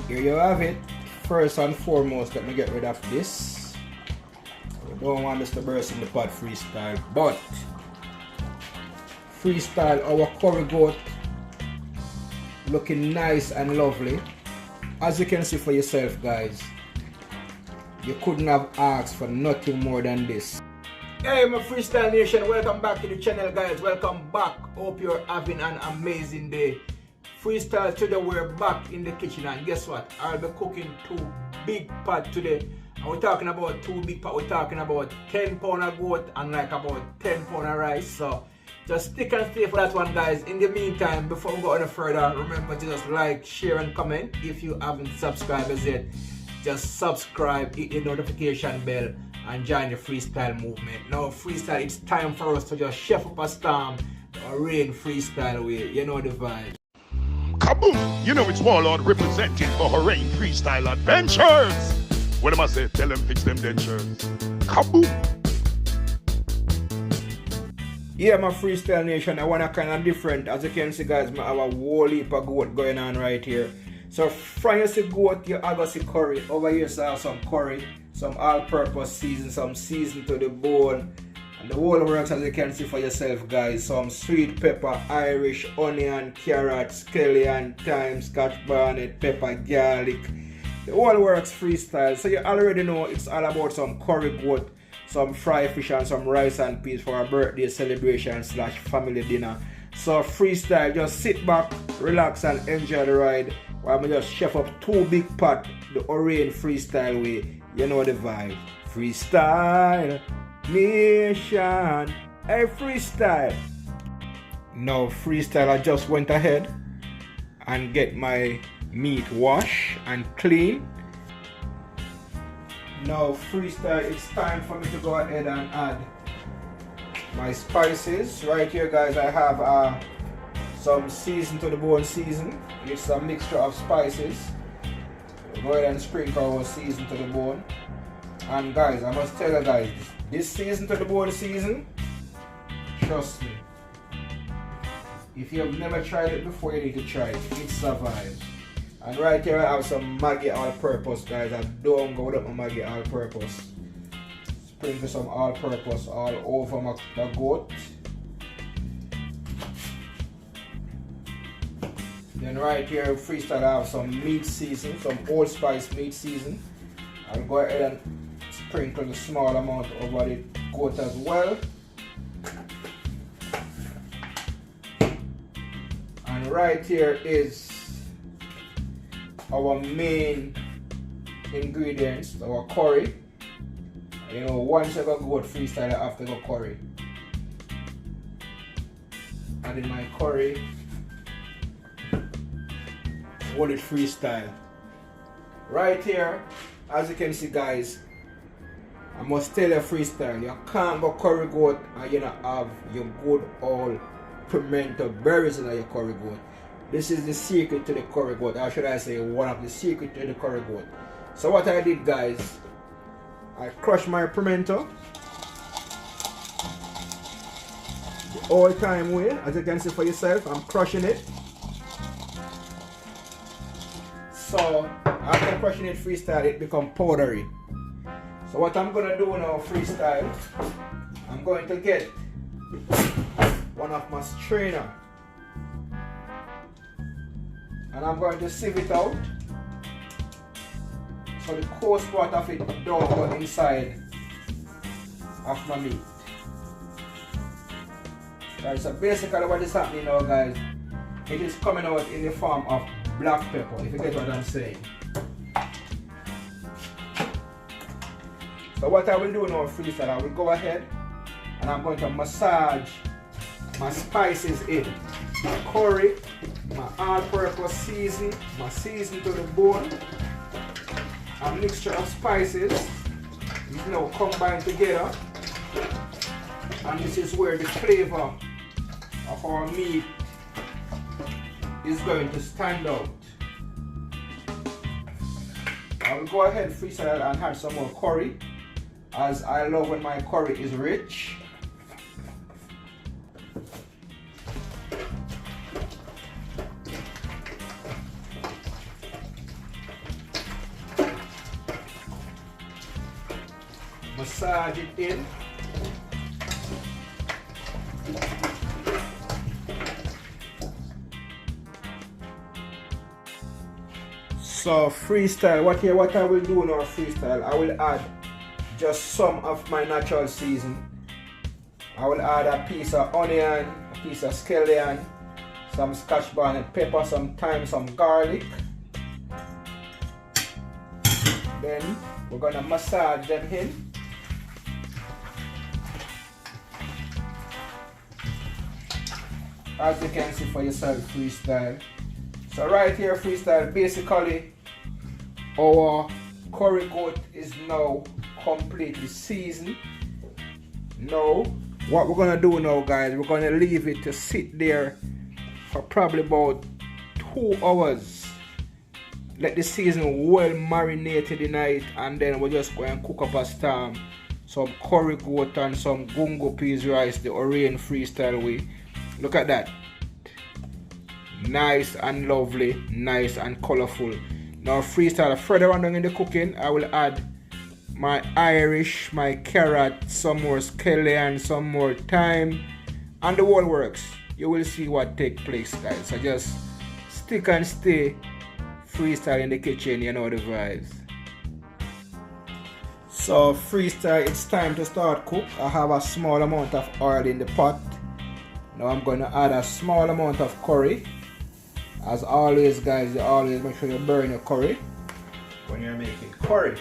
Here you have it. First and foremost, let me get rid of this. We don't want this to burst in the pot freestyle, but freestyle our Currygoat looking nice and lovely. As you can see for yourself, guys, you couldn't have asked for nothing more than this. Hey my Freestyle Nation, welcome back to the channel, guys. Welcome back. Hope you're having an amazing day. Freestyle today, we're back in the kitchen, and guess what? I'll be cooking 2 big pot today. And we're talking about 2 big pot. We're talking about 10 pound of goat and like about 10 pound of rice. So just stick and stay for that one, guys. In the meantime, before we go any further, remember to just like, share and comment. If you haven't subscribed as yet, just subscribe, hit the notification bell and join the freestyle movement. Now freestyle, it's time for us to just chef up a storm or rain freestyle way. You know the vibe. Kaboom! You know it's Warlord representing for her rain freestyle adventures. What am I say? Tell them fix them dentures. Kaboom! Yeah, my Freestyle Nation, I want to kind of different. As you can see, guys, I have a whole heap of goat going on right here. So from you see goat, you are going to see curry. Over here, so I have some curry, some all-purpose season, some season to the bone. And the whole works, as you can see for yourself, guys. Some sweet pepper, Irish, onion, carrot, scallion, thyme, scotch bonnet, pepper, garlic. The whole works freestyle. So you already know it's all about some Currygoat, some fried fish and some rice and peas for a birthday celebration / family dinner. So freestyle, just sit back, relax and enjoy the ride while I just chef up 2 big pot the Orion freestyle way. You know the vibe. Freestyle Nation. Hey freestyle. Now freestyle, I just went ahead and get my meat washed and clean. Now freestyle, it's time for me to go ahead and add my spices. Right here, guys, I have some season to the bone season. It's a mixture of spices. Go ahead and sprinkle our season to the bone. And guys, I must tell you guys, this season to the bone season, trust me, if you have never tried it before, you need to try it. It's a vibe. And right here I have some Maggi all-purpose, guys. I don't go without my Maggi all-purpose. Sprinkle some all-purpose all over my goat. Then right here freestyle, I have some meat season, some Old Spice meat season. I'll go ahead and sprinkle a small amount over the goat as well. And right here is our main ingredients, our curry. You know, once I go goat freestyle, I have to go curry. Adding my curry. Hold it freestyle. Right here, as you can see, guys, I must tell you freestyle, you can't go Currygoat and you not have your good old Pimento Perris in your Currygoat. This is the secret to the Currygoat, or should I say one of the secrets to the Currygoat. So what I did, guys, I crushed my pimento the old time way. As you can see for yourself, I'm crushing it. So after crushing it freestyle, it become powdery. So what I'm gonna do now freestyle, I'm going to get one of my strainer and I'm going to sieve it out so the coarse part of it don't go inside of my meat. Right, so basically what is happening now, guys, it is coming out in the form of black pepper, if you get what I'm saying. So what I will do now freestyle, I will go ahead and I'm going to massage my spices in. My curry, my all-purpose season, my season to the bone, a mixture of spices is now combined together, and this is where the flavor of our meat is going to stand out. I will go ahead freestyle and add some more curry, as I love when my curry is rich. massage it in. So freestyle, what I will do now freestyle, I will add just some of my natural season. I will add a piece of onion, a piece of scallion, some scotch bonnet pepper, some thyme, some garlic. Then we're gonna massage them in. As you can see for yourself, freestyle. So right here, freestyle, basically our Currygoat is now completely seasoned. Now, what we're gonna do now, guys, we're gonna leave it to sit there for probably about 2 hours. Let the season well marinated in it, and then we're just going to cook up a storm, some Currygoat and some gungo peas rice the Orion freestyle way. Look at that. Nice and lovely, nice and colorful. Now freestyle, further on in the cooking, I will add my Irish, my carrot, some more scallion, some more thyme, and the whole works. You will see what take place, guys. So just stick and stay freestyle in the kitchen, you know the vibes. So freestyle, it's time to start cook. I have a small amount of oil in the pot. Now I'm going to add a small amount of curry. As always, guys, you always make sure you burn your curry when you're making curry.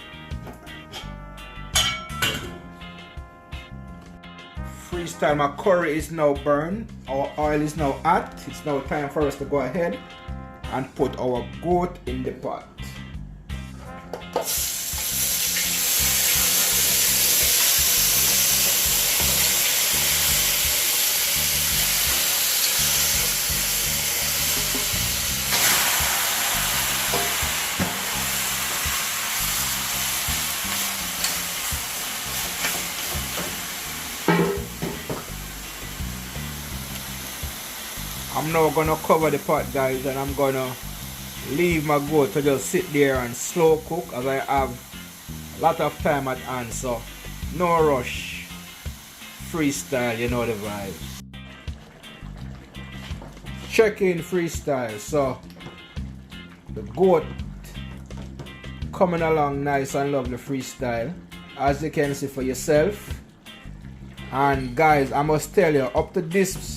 Freestyle, my curry is now burned. Our oil is now hot. It's now time for us to go ahead and put our goat in the pot. I'm now gonna cover the pot, guys, and I'm gonna leave my goat to just sit there and slow cook, as I have a lot of time at hand, so no rush. Freestyle, you know the vibes. Check in freestyle. So the goat coming along nice and lovely freestyle, as you can see for yourself. And guys, I must tell you, up to this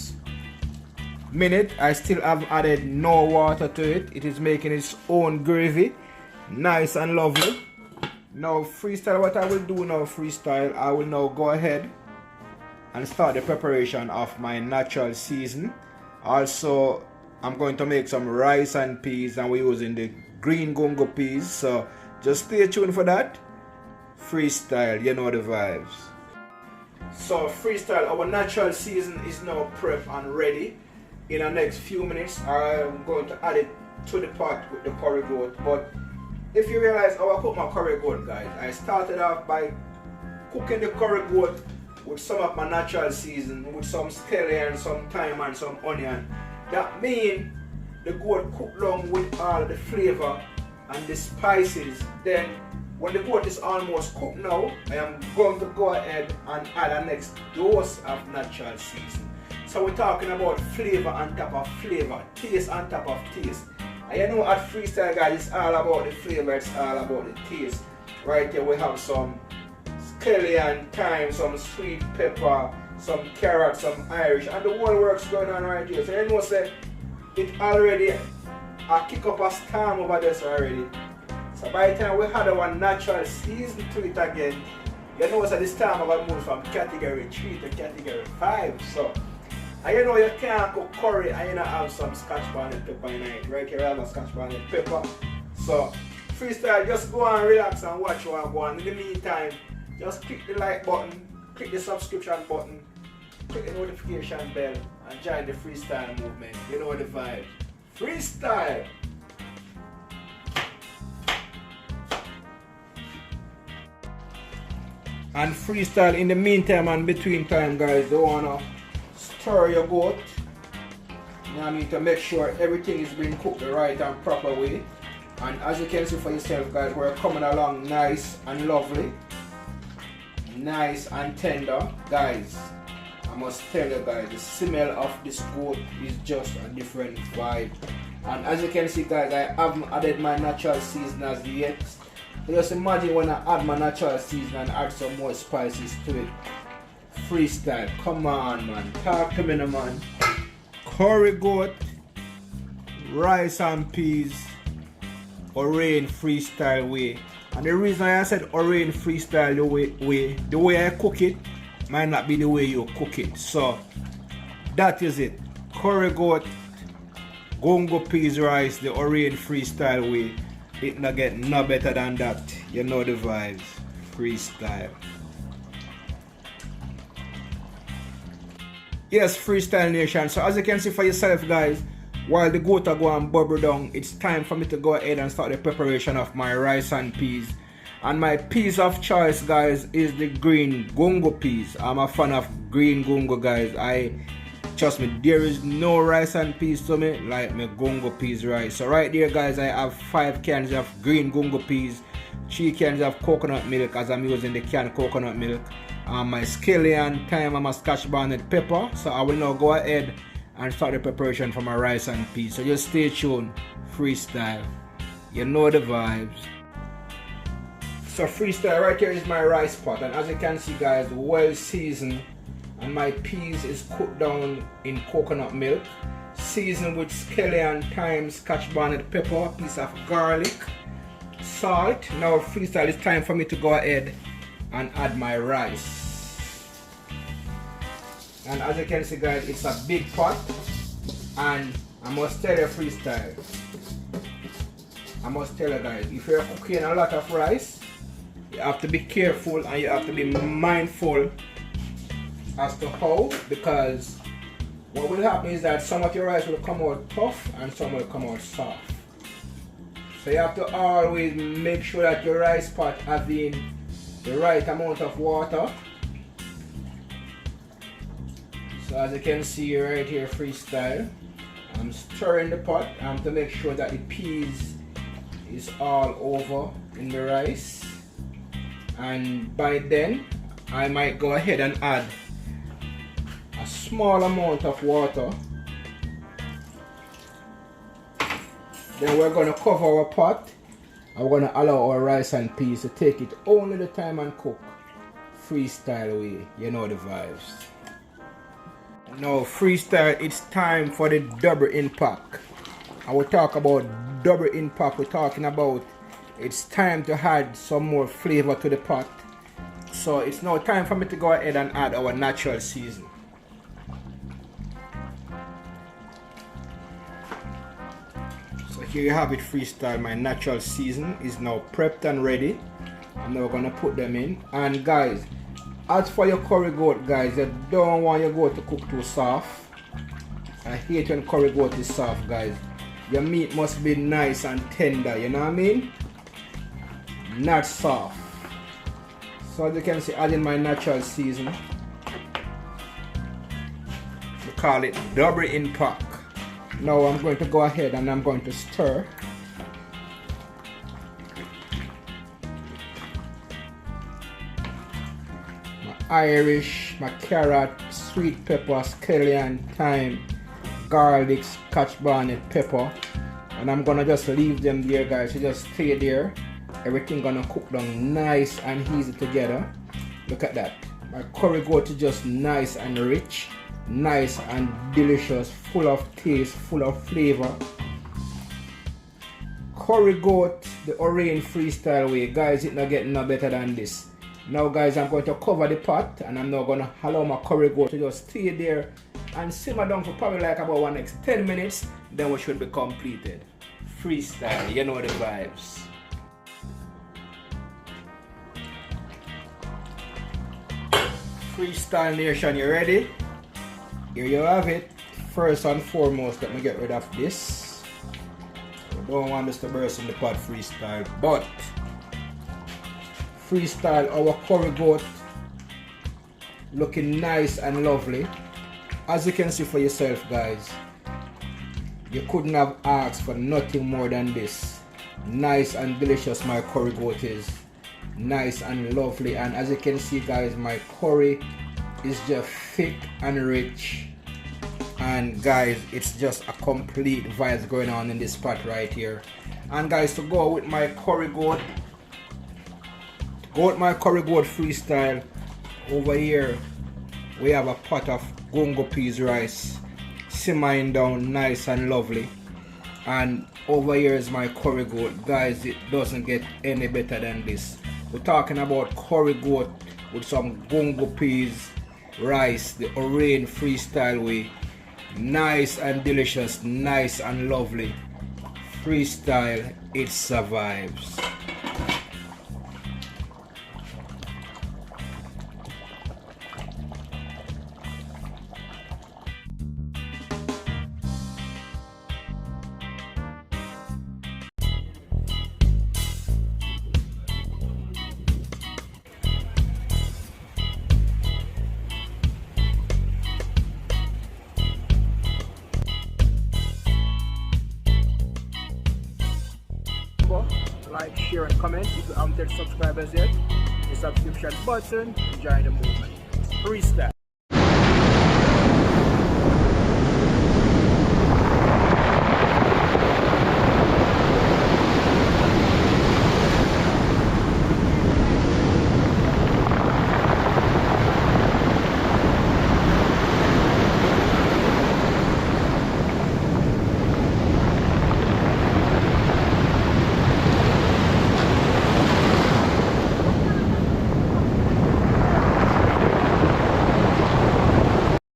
minute I still haven't added no water to it. It is making its own gravy, nice and lovely. Now freestyle, what I will do now freestyle, I will now go ahead and start the preparation of my natural season. Also, I'm going to make some rice and peas, and we're using the green gungo peas, so just stay tuned for that. Freestyle, you know the vibes. So freestyle, our natural season is now prepped and ready. In the next few minutes, I'm going to add it to the pot with the Currygoat. But if you realize how I cook my Currygoat, guys, I started off by cooking the Currygoat with some of my natural season, with some scallion, some thyme and some onion. That means the goat cooked along with all the flavor and the spices. Then when the goat is almost cooked now, I am going to go ahead and add a next dose of natural season. So we're talking about flavor on top of flavor, taste on top of taste. And you know at freestyle, guys, it's all about the flavor, it's all about the taste. Right here we have some scallion, thyme, some sweet pepper, some carrot, some Irish, and the whole works going on right here. So you know say it already I kick up a storm over this already. So by the time we had our natural season to it again, you know so this time I've moved from category 3 to category 5. So and you know you can't cook curry and you not have some scotch bonnet pepper in it. Right here I have a scotch bonnet pepper. So freestyle, just go and relax and watch what I'm going. In the meantime, just click the like button, click the subscription button, click the notification bell, and join the freestyle movement. You know the vibe. Freestyle! And freestyle in the meantime and between time, guys, you wanna stir your goat. You know I mean, to make sure everything is being cooked the right and proper way. And as you can see for yourself, guys, we're coming along nice and lovely. nice and tender. Guys, I must tell you guys, the smell of this goat is just a different vibe. And as you can see guys, I haven't added my natural seasoners yet. So just imagine when I add my natural seasoning and add some more spices to it. Freestyle, come on man, talk to me now man. Currygoat, rice and peas, Orion freestyle way. And the reason I said Orion freestyle the way I cook it might not be the way you cook it. So that is it. Currygoat, gongo peas rice, the Orion freestyle way. It not get no better than that. You know the vibes. Freestyle. Yes, Freestyle Nation. So as you can see for yourself guys, while the goat are going bubble down, it's time for me to go ahead and start the preparation of my rice and peas. And my peas of choice guys is the green gongo peas. I'm a fan of green gongo guys. Trust me, there is no rice and peas to me like my gongo peas rice. So right there guys, I have 5 cans of green gongo peas, 3 cans of coconut milk as I'm using the canned coconut milk, my scallion, thyme and my scotch bonnet pepper. So I will now go ahead and start the preparation for my rice and peas. So just stay tuned. Freestyle, you know the vibes. So freestyle, right here is my rice pot, and as you can see guys, well seasoned, and my peas is cooked down in coconut milk, seasoned with scallion, thyme, scotch bonnet pepper, a piece of garlic, salt. Now freestyle, it's time for me to go ahead and add my rice. And as you can see guys, it's a big pot, and I must tell you freestyle, I must tell you guys, if you're cooking a lot of rice, you have to be careful and you have to be mindful as to how, because what will happen is that some of your rice will come out tough and some will come out soft. So you have to always make sure that your rice pot has in the right amount of water. So as you can see right here, freestyle, I'm stirring the pot to make sure that the peas is all over in the rice. And by then I might go ahead and add a small amount of water. Then we're going to cover our pot and we're going to allow our rice and peas to take it only the time and cook. Freestyle way, you know the vibes. Now freestyle, it's time for the double impact. And we'll talk about double impact. We're talking about it's time to add some more flavor to the pot. So it's now time for me to go ahead and add our natural season. So here you have it, freestyle. My natural season is now prepped and ready. And now we're gonna put them in. And guys, as for your curry goat guys, you don't want your goat to cook too soft. I hate when curry goat is soft guys. Your meat must be nice and tender, you know what I mean? Not soft. So as you can see, adding my natural season. We call it double impact. Now I'm going to go ahead and I'm going to stir. My Irish, my carrot, sweet pepper, scallion, thyme, garlic, scotch bonnet pepper. And I'm gonna just leave them there guys. So just stay there. Everything gonna cook down nice and easy together. Look at that. My curry goat is just nice and rich, nice and delicious, full of taste, full of flavor. Curry goat, the Orion freestyle way. Guys, it's not getting no better than this. Now guys, I'm going to cover the pot and I'm now gonna allow my curry goat to just stay there and simmer down for probably like about one next 10 minutes. Then we should be completed. Freestyle, you know the vibes. Freestyle Nation, you ready? Here you have it. First and foremost, let me get rid of this. I don't want this to burst in the pot, freestyle. But freestyle, our curry goat looking nice and lovely. As you can see for yourself guys, you couldn't have asked for nothing more than this. Nice and delicious my curry goat is. nice and lovely. And as you can see guys, my curry is just thick and rich, and guys, it's just a complete vibes going on in this spot right here. And guys, to go with my Currygoat, freestyle, over here we have a pot of gongo peas rice simmering down nice and lovely, and over here is my Currygoat. Guys, it doesn't get any better than this. We're talking about Currygoat with some gongo peas rice the Orange freestyle way. Nice and delicious, nice and lovely freestyle. It survives. Like, share and comment. If you haven't subscribed yet, the subscription button, join the movement. Freestyle.